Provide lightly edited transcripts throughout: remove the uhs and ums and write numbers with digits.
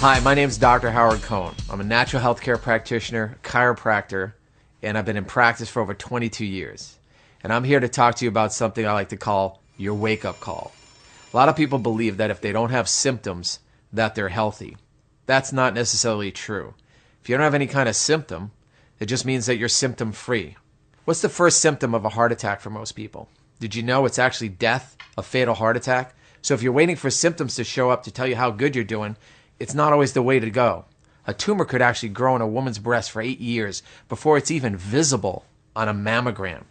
Hi, my name is Dr. Howard Cohn. I'm a natural health care practitioner, chiropractor, and I've been in practice for over 22 years. And I'm here to talk to you about something I like to call your wake-up call. A lot of people believe that if they don't have symptoms, that they're healthy. That's not necessarily true. If you don't have any kind of symptom, it just means that you're symptom-free. What's the first symptom of a heart attack for most people? Did you know it's actually death, a fatal heart attack? So if you're waiting for symptoms to show up to tell you how good you're doing, it's not always the way to go. A tumor could actually grow in a woman's breast for 8 years before it's even visible on a mammogram.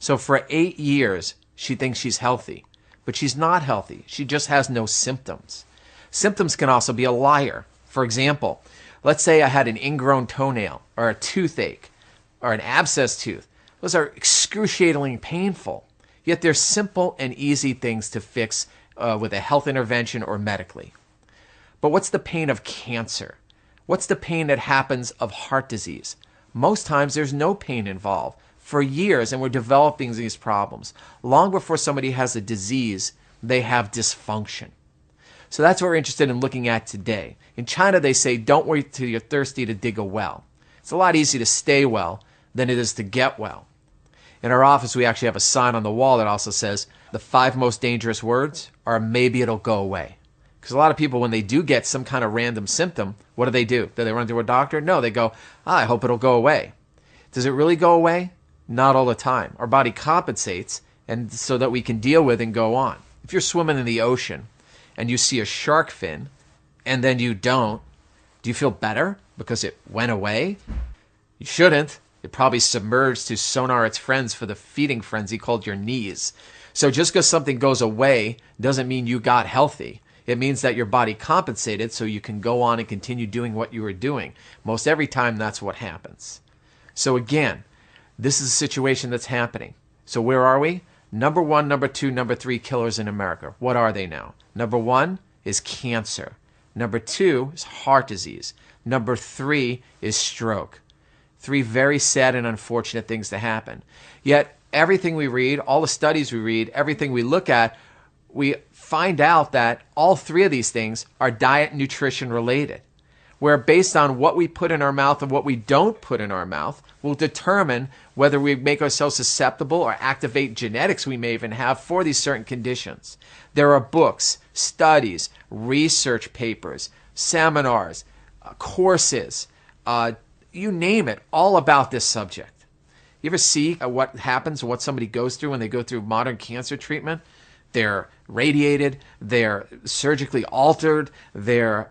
So for 8 years, she thinks she's healthy, but she's not healthy. She just has no symptoms. Symptoms can also be a liar. For example, let's say I had an ingrown toenail or a toothache or an abscess tooth. Those are excruciatingly painful, yet they're simple and easy things to fix with a health intervention or medically. But what's the pain of cancer? What's the pain that happens of heart disease? Most times there's no pain involved for years, and we're developing these problems. Long before somebody has a disease, they have dysfunction. So that's what we're interested in looking at today. In China, they say, don't wait till you're thirsty to dig a well. It's a lot easier to stay well than it is to get well. In our office, we actually have a sign on the wall that also says, the 5 most dangerous words are maybe it'll go away. Because a lot of people, when they do get some kind of random symptom, what do? Do they run to a doctor? No, they go, I hope it'll go away. Does it really go away? Not all the time. Our body compensates and so that we can deal with and go on. If you're swimming in the ocean and you see a shark fin and then you don't, do you feel better because it went away? You shouldn't. It probably submerged to sonar its friends for the feeding frenzy called your knees. So just because something goes away doesn't mean you got healthy. It means that your body compensated so you can go on and continue doing what you were doing. Most every time, that's what happens. So again, this is a situation that's happening. So where are we? Number 1, number 2, number 3 killers in America. What are they now? Number 1 is cancer. Number 2 is heart disease. Number 3 is stroke. 3 very sad and unfortunate things to happen. Yet everything we read, all the studies we read, everything we look at, we find out that all 3 of these things are diet and nutrition related, where based on what we put in our mouth and what we don't put in our mouth will determine whether we make ourselves susceptible or activate genetics we may even have for these certain conditions. There are books, studies, research papers, seminars, courses, you name it, all about this subject. You ever see what happens, what somebody goes through when they go through modern cancer treatment? They're radiated, they're surgically altered, they're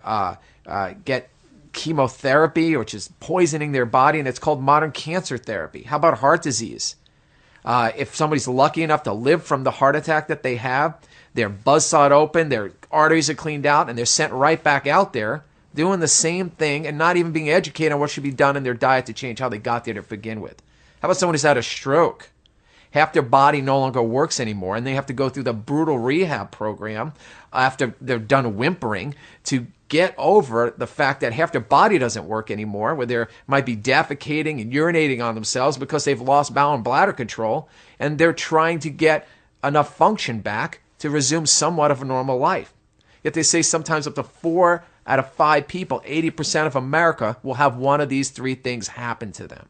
get chemotherapy, which is poisoning their body, and it's called modern cancer therapy. How about heart disease? If somebody's lucky enough to live from the heart attack that they have, they're buzzsawed open, their arteries are cleaned out, and they're sent right back out there doing the same thing and not even being educated on what should be done in their diet to change how they got there to begin with. How about someone who's had a stroke? Half their body no longer works anymore, and they have to go through the brutal rehab program after they're done whimpering to get over the fact that half their body doesn't work anymore, where they might be defecating and urinating on themselves because they've lost bowel and bladder control, and they're trying to get enough function back to resume somewhat of a normal life. Yet they say sometimes up to 4 out of 5 people, 80% of America, will have one of these 3 things happen to them.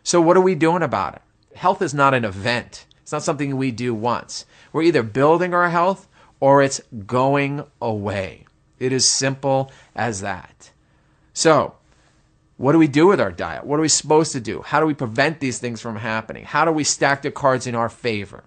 So what are we doing about it? Health is not an event. It's not something we do once. We're either building our health or it's going away. It is simple as that. So, what do we do with our diet? What are we supposed to do? How do we prevent these things from happening? How do we stack the cards in our favor?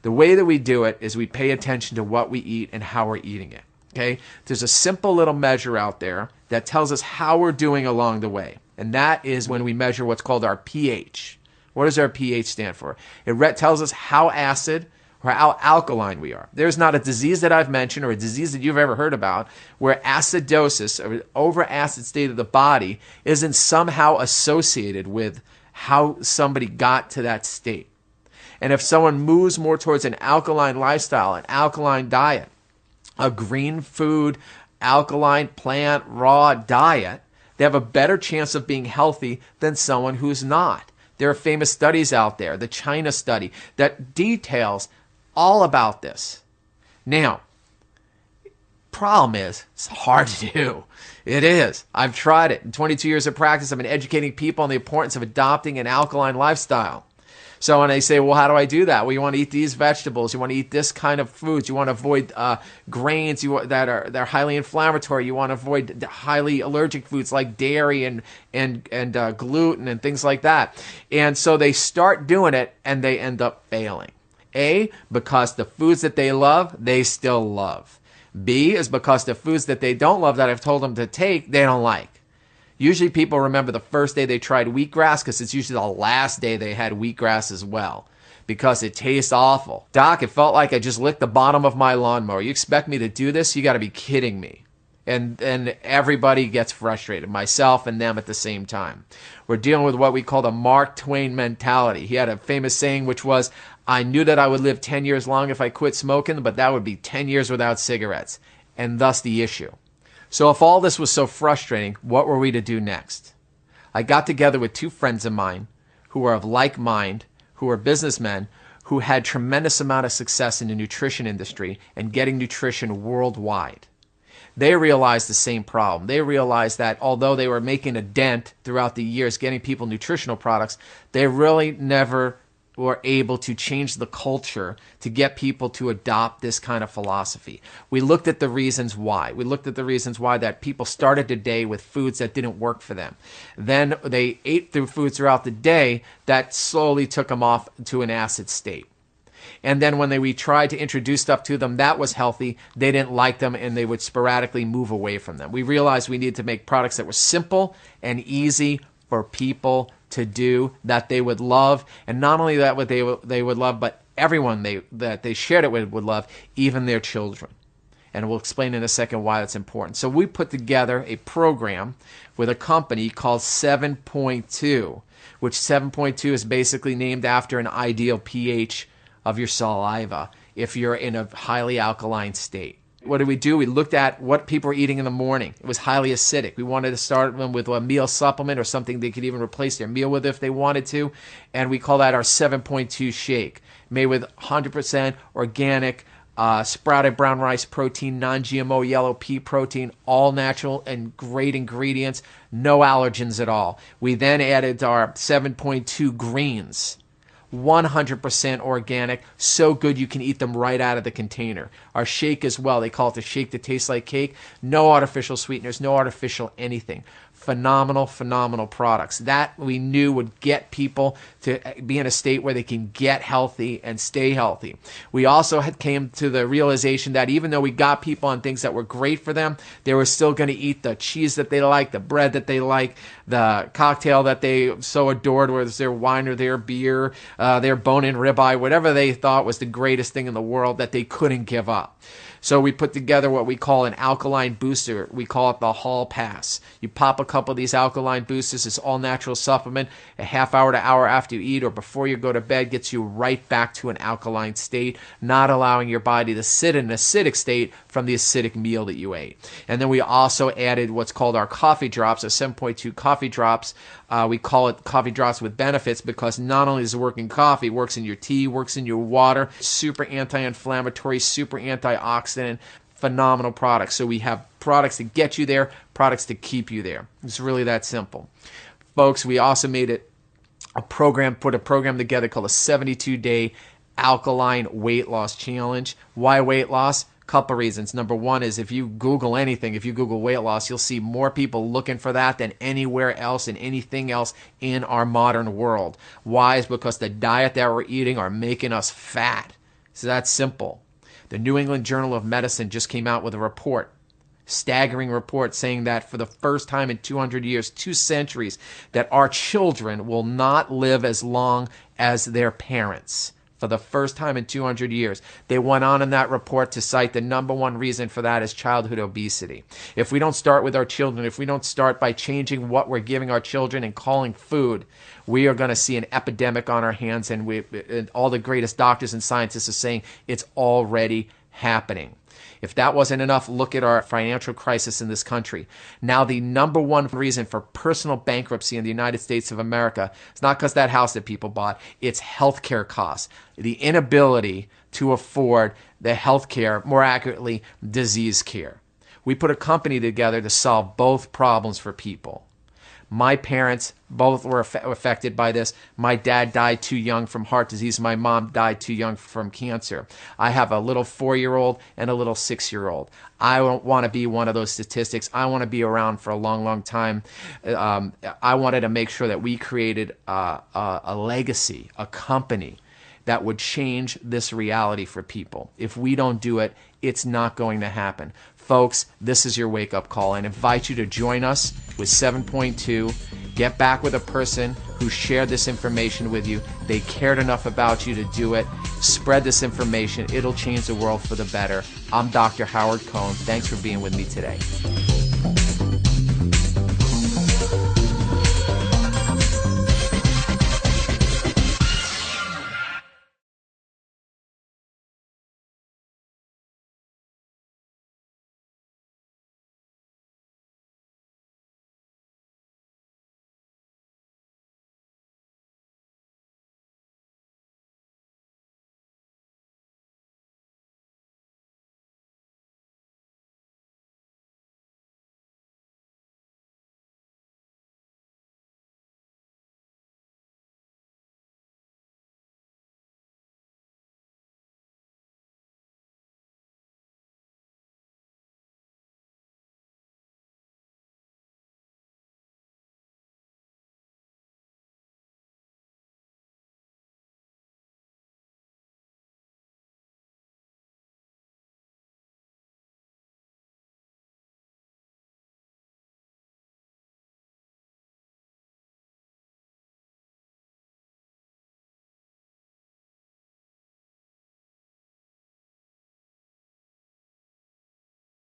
The way that we do it is we pay attention to what we eat and how we're eating it. Okay? There's a simple little measure out there that tells us how we're doing along the way. And that is when we measure what's called our pH. What does our pH stand for? It tells us how acid or how alkaline we are. There's not a disease that I've mentioned or a disease that you've ever heard about where acidosis, or over-acid state of the body, isn't somehow associated with how somebody got to that state. And if someone moves more towards an alkaline lifestyle, an alkaline diet, a green food, alkaline plant, raw diet, they have a better chance of being healthy than someone who's not. There are famous studies out there, the China study, that details all about this. Now, Problem is, it's hard to do. It is. I've tried it. In 22 years of practice, I've been educating people on the importance of adopting an alkaline lifestyle. So when they say, well, how do I do that? Well, you want to eat these vegetables. You want to eat this kind of foods. You want to avoid grains that are highly inflammatory. You want to avoid highly allergic foods like dairy and gluten and things like that. And so they start doing it and they end up failing. A, because the foods that they love, they still love. B, is because the foods that they don't love that I've told them to take, they don't like. Usually people remember the first day they tried wheatgrass because it's usually the last day they had wheatgrass as well because it tastes awful. Doc, it felt like I just licked the bottom of my lawnmower. You expect me to do this? You got to be kidding me. And everybody gets frustrated, myself and them at the same time. We're dealing with what we call the Mark Twain mentality. He had a famous saying which was, I knew that I would live 10 years long if I quit smoking, but that would be 10 years without cigarettes. And thus the issue. So if all this was so frustrating, what were we to do next? I got together with two friends of mine who are of like mind, who are businessmen, who had tremendous amount of success in the nutrition industry and getting nutrition worldwide. They realized the same problem. They realized that although they were making a dent throughout the years getting people nutritional products, they really never were able to change the culture to get people to adopt this kind of philosophy. We looked at the reasons why. We looked at the reasons why that people started the day with foods that didn't work for them. Then they ate through foods throughout the day that slowly took them off to an acid state. And then when we tried to introduce stuff to them that was healthy, they didn't like them and they would sporadically move away from them. We realized we needed to make products that were simple and easy for people to do, that they would love, and not only that what they would love, but everyone that they shared it with would love, even their children. And we'll explain in a second why that's important. So we put together a program with a company called 7.2, which 7.2 is basically named after an ideal pH of your saliva if you're in a highly alkaline state. What did we do? We looked at what people were eating in the morning. It was highly acidic. We wanted to start them with a meal supplement or something they could even replace their meal with if they wanted to. And we call that our 7.2 shake, made with 100% organic sprouted brown rice protein, non-GMO yellow pea protein, all natural and great ingredients, no allergens at all. We then added our 7.2 greens. 100% organic, so good you can eat them right out of the container. Our shake as well, they call it the shake that tastes like cake. No artificial sweeteners, no artificial anything. Phenomenal, phenomenal products. That we knew would get people to be in a state where they can get healthy and stay healthy. We also came to the realization that even though we got people on things that were great for them, they were still going to eat the cheese that they like, the bread that they like, the cocktail that they so adored, whether it's their wine or their beer, their bone-in ribeye, whatever they thought was the greatest thing in the world that they couldn't give up. So we put together what we call an alkaline booster. We call it the Hall Pass. You pop a couple of these alkaline boosters. It's all natural supplement. A half hour to hour after you eat or before you go to bed gets you right back to an alkaline state, not allowing your body to sit in an acidic state from the acidic meal that you ate. And then we also added what's called our coffee drops, a 7.2 coffee drops. We call it coffee drops with benefits because not only does it work in coffee, it works in your tea, works in your water, super anti-inflammatory, super antioxidant, phenomenal products. So we have products to get you there, products to keep you there. It's really that simple. Folks, we also made it put a program together called a 72-day alkaline weight loss challenge. Why weight loss? Couple reasons. Number one is if you Google anything, if you Google weight loss, you'll see more people looking for that than anywhere else and anything else in our modern world. Why? Is because the diet that we're eating are making us fat. So that's simple. The New England Journal of Medicine just came out with a report, staggering report saying that for the first time in 200 years, 2 centuries, that our children will not live as long as their parents. For the first time in 200 years. They went on in that report to cite the number one reason for that is childhood obesity. If we don't start with our children, if we don't start by changing what we're giving our children and calling food, we are going to see an epidemic on our hands, and all the greatest doctors and scientists are saying it's already happening. If that wasn't enough, look at our financial crisis in this country. Now, the number one reason for personal bankruptcy in the United States of America is not because that house that people bought. It's healthcare costs. The inability to afford the healthcare, more accurately, disease care. We put a company together to solve both problems for people. My parents both were affected by this. My dad died too young from heart disease. My mom died too young from cancer. I have a little 4-year-old and a little 6-year-old. I don't want to be one of those statistics. I want to be around for a long, long time. I wanted to make sure that we created a legacy, a company that would change this reality for people. If we don't do it, it's not going to happen. Folks, this is your wake-up call. I invite you to join us with 7.2. Get back with a person who shared this information with you. They cared enough about you to do it. Spread this information. It'll change the world for the better. I'm Dr. Howard Cohn. Thanks for being with me today.